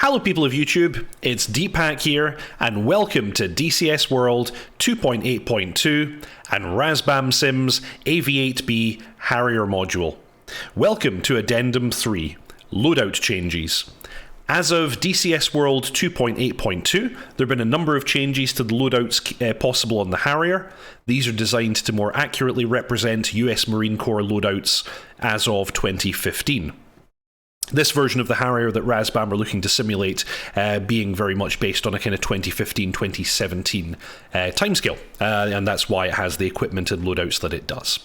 Hello people of YouTube, it's Deepak here, and welcome to DCS World 2.8.2 and Razbam Sim's AV8B Harrier module. Welcome to Addendum 3, Loadout Changes. As of DCS World 2.8.2, there have been a number of changes to the loadouts possible on the Harrier. These are designed to more accurately represent US Marine Corps loadouts as of 2015. This version of the Harrier that Razbam are looking to simulate being very much based on a kind of 2015-2017 timescale, and that's why it has the equipment and loadouts that it does.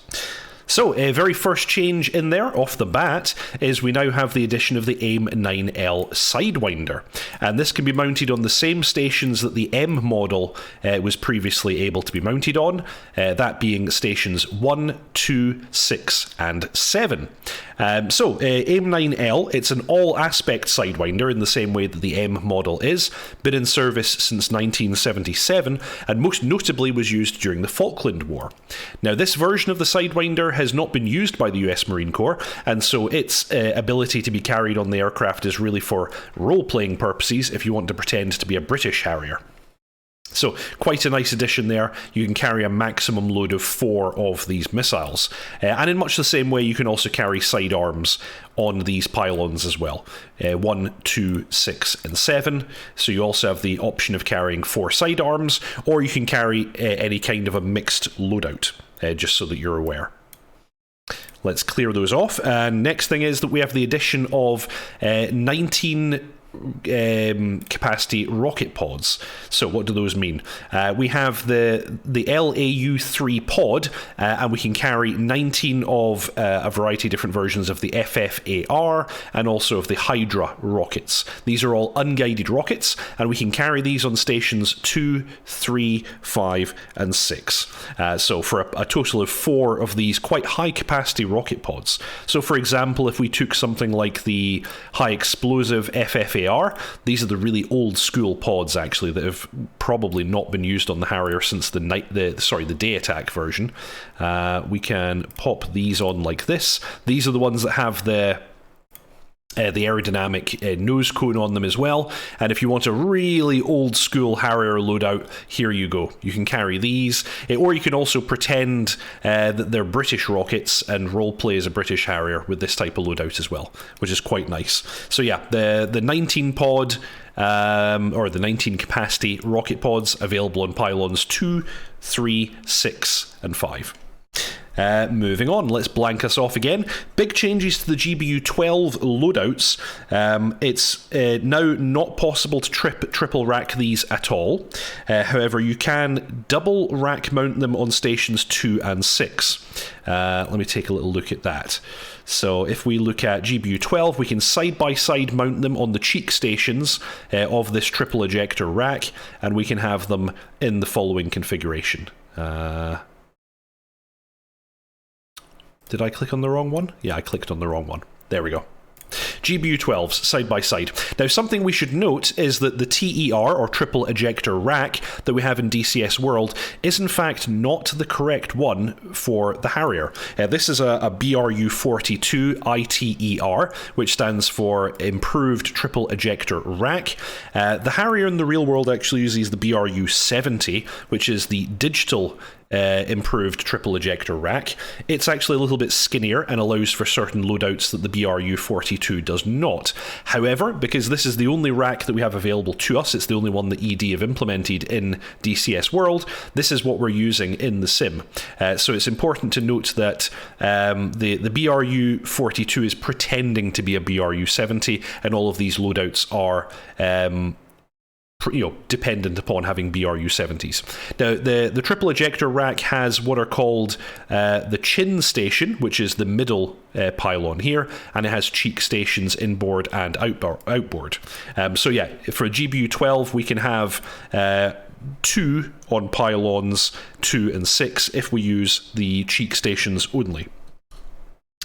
So, a very first change in there, off the bat, is we now have the addition of the AIM-9L Sidewinder. And this can be mounted on the same stations that the M model was previously able to be mounted on, that being stations 1, 2, 6, and 7. AIM-9L, it's an all-aspect Sidewinder in the same way that the M model is, been in service since 1977, and most notably was used during the Falkland War. Now, this version of the Sidewinder has not been used by the US Marine Corps, and so its ability to be carried on the aircraft is really for role-playing purposes if you want to pretend to be a British Harrier. So, quite a nice addition there. You can carry a maximum load of 4 of these missiles. And in much the same way, you can also carry sidearms on these pylons as well. 1, 2, 6, and 7. So you also have the option of carrying 4 sidearms, or you can carry any kind of a mixed loadout, just so that you're aware. Let's clear those off. And next thing is that we have the addition of 19 capacity rocket pods. So what do those mean? We have the LAU-3 pod, and we can carry 19 of a variety of different versions of the FFAR and also of the Hydra rockets. These are all unguided rockets, and we can carry these on stations 2, 3, 5, and 6. So for a total of 4 of these quite high capacity rocket pods. So for example, if we took something like the high explosive FFAR, these are the really old school pods actually that have probably not been used on the Harrier since the day attack version. We can pop these on like this. These are the ones that have the aerodynamic nose cone on them as well, and if you want a really old school Harrier loadout, here you go. You can carry these, or you can also pretend that they're British rockets and roleplay as a British Harrier with this type of loadout as well, which is quite nice. So yeah, the 19 pod or the 19 capacity rocket pods available on pylons 2, 3, 6, and 5. Moving on, let's blank us off again. Big changes to the GBU-12 loadouts. It's now not possible to triple rack these at all. However, you can double rack mount them on stations 2 and 6. Let me take a little look at that. So if we look at GBU-12, we can side-by-side mount them on the cheek stations of this triple ejector rack, and we can have them in the following configuration. Did I click on the wrong one? Yeah, I clicked on the wrong one. There we go. GBU-12s, side by side. Now, something we should note is that the TER, or triple ejector rack, that we have in DCS World is in fact not the correct one for the Harrier. This is a BRU-42 ITER, which stands for Improved Triple Ejector Rack. The Harrier in the real world actually uses the BRU-70, which is the digital improved triple ejector rack. It's actually a little bit skinnier and allows for certain loadouts that the BRU-42 does not. However, because this is the only rack that we have available to us, it's the only one that ED have implemented in DCS World, this is what we're using in the sim. So it's important to note that the BRU-42 is pretending to be a BRU-70, and all of these loadouts are dependent upon having BRU-70s. Now, the triple ejector rack has what are called the chin station, which is the middle pylon here, and it has cheek stations inboard and outboard. So yeah, for a GBU-12, we can have 2 on pylons 2 and 6 if we use the cheek stations only.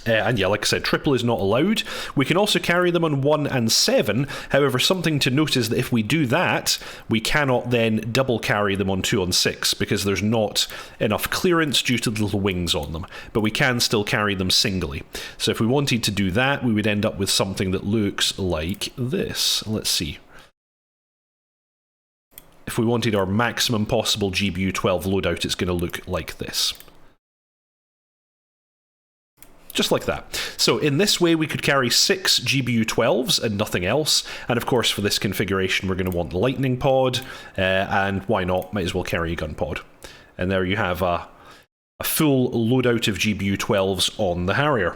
And yeah, like I said, triple is not allowed. We can also carry them on 1 and 7. However, something to note is that if we do that, we cannot then double carry them on 2 and 6 because there's not enough clearance due to the little wings on them. But we can still carry them singly. So if we wanted to do that, we would end up with something that looks like this. Let's see. if we wanted our maximum possible GBU 12 loadout, it's going to look like this. Just like that. So in this way, we could carry 6 GBU 12s and nothing else. And of course, for this configuration, we're going to want the lightning pod. And why not? Might as well carry a gun pod. And there you have a full loadout of GBU 12s on the Harrier.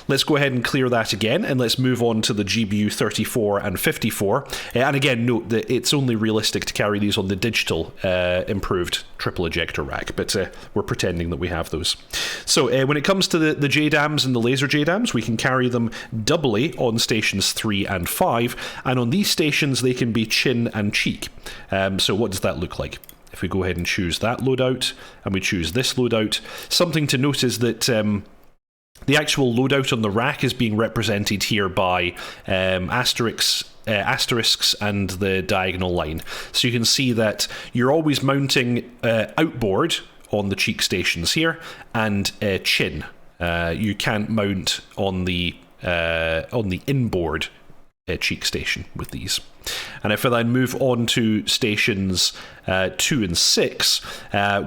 Let's go ahead and clear that again, and let's move on to the GBU 34 and 54. And again, note that it's only realistic to carry these on the digital improved triple ejector rack, but we're pretending that we have those. So when it comes to the JDAMs and the laser JDAMs, we can carry them doubly on stations 3 and 5, and on these stations they can be chin and cheek. So what does that look like? If we go ahead and choose that loadout, and we choose this loadout, something to note is that the actual loadout on the rack is being represented here by asterisks and the diagonal line. So you can see that you're always mounting outboard on the cheek stations here, and chin. You can't mount on the inboard cheek station with these. And if I then move on to stations 2 and 6,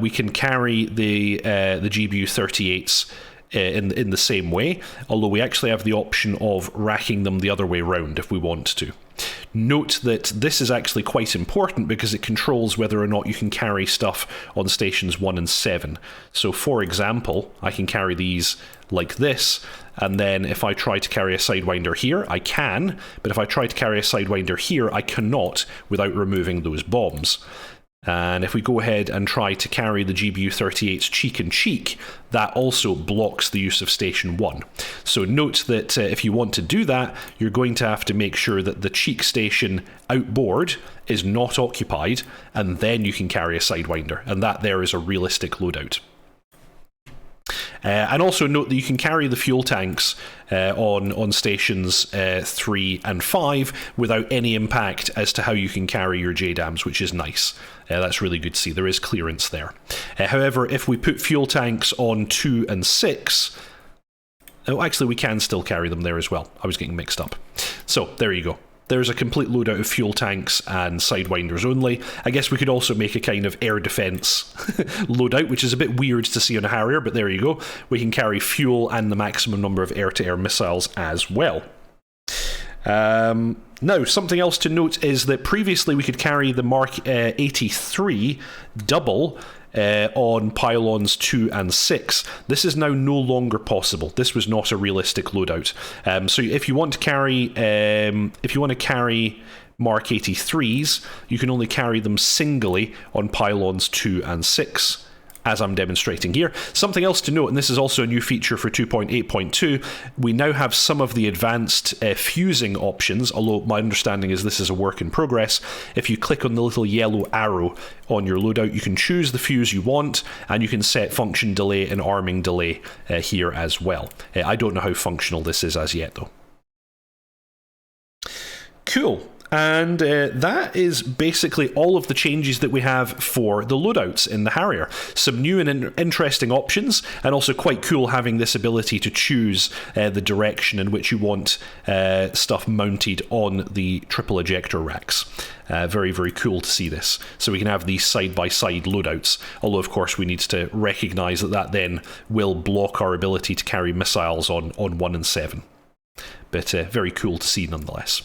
we can carry the GBU 38s in the same way, although we actually have the option of racking them the other way round if we want to. Note that this is actually quite important because it controls whether or not you can carry stuff on stations 1 and 7. So for example, I can carry these like this, and then if I try to carry a Sidewinder here, I can, but if I try to carry a Sidewinder here, I cannot without removing those bombs. And if we go ahead and try to carry the GBU 38's cheek and cheek, that also blocks the use of station 1. So note that if you want to do that, you're going to have to make sure that the cheek station outboard is not occupied, and then you can carry a Sidewinder, and that there is a realistic loadout. And also note that you can carry the fuel tanks on stations 3 and 5 without any impact as to how you can carry your JDAMs, which is nice. That's really good to see. There is clearance there. However, if we put fuel tanks on 2 and 6... Oh, actually, we can still carry them there as well. I was getting mixed up. So, there you go. There's a complete loadout of fuel tanks and Sidewinders only. I guess we could also make a kind of air defense loadout, which is a bit weird to see on a Harrier, but there you go. We can carry fuel and the maximum number of air-to-air missiles as well. Now, something else to note is that previously we could carry the Mark 83 double on pylons 2 and 6. This is now no longer possible. This was not a realistic loadout. So if you want to carry Mark 83s, you can only carry them singly on pylons 2 and 6, as I'm demonstrating here. Something else to note, and this is also a new feature for 2.8.2, we now have some of the advanced fusing options, although my understanding is this is a work in progress. If you click on the little yellow arrow on your loadout, you can choose the fuse you want, and you can set function delay and arming delay here as well. I don't know how functional this is as yet, though. Cool. And that is basically all of the changes that we have for the loadouts in the Harrier. Some new and interesting options, and also quite cool having this ability to choose the direction in which you want stuff mounted on the triple ejector racks. Very, very cool to see this. So we can have these side-by-side loadouts, although of course we need to recognise that that then will block our ability to carry missiles on 1 and 7. But very cool to see nonetheless.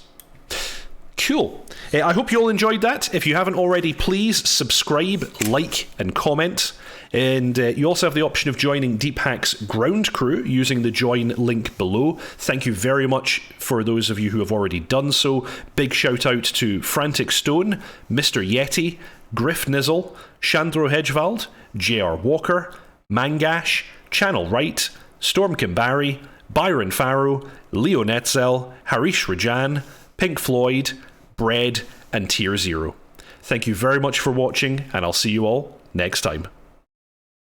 Cool. I hope you all enjoyed that. If you haven't already, please subscribe, like, and comment. And you also have the option of joining DeepHack's ground crew using the join link below. Thank you very much for those of you who have already done so. Big shout out to Frantic Stone, Mr. Yeti, Griff Nizzle, Chandro Hedgevald, JR Walker, Mangash, Channel Right, Storm Kimbari, Byron Farrow, Leo Netzel, Harish Rajan, Pink Floyd, Bread, and Tier Zero. Thank you very much for watching, and I'll see you all next time.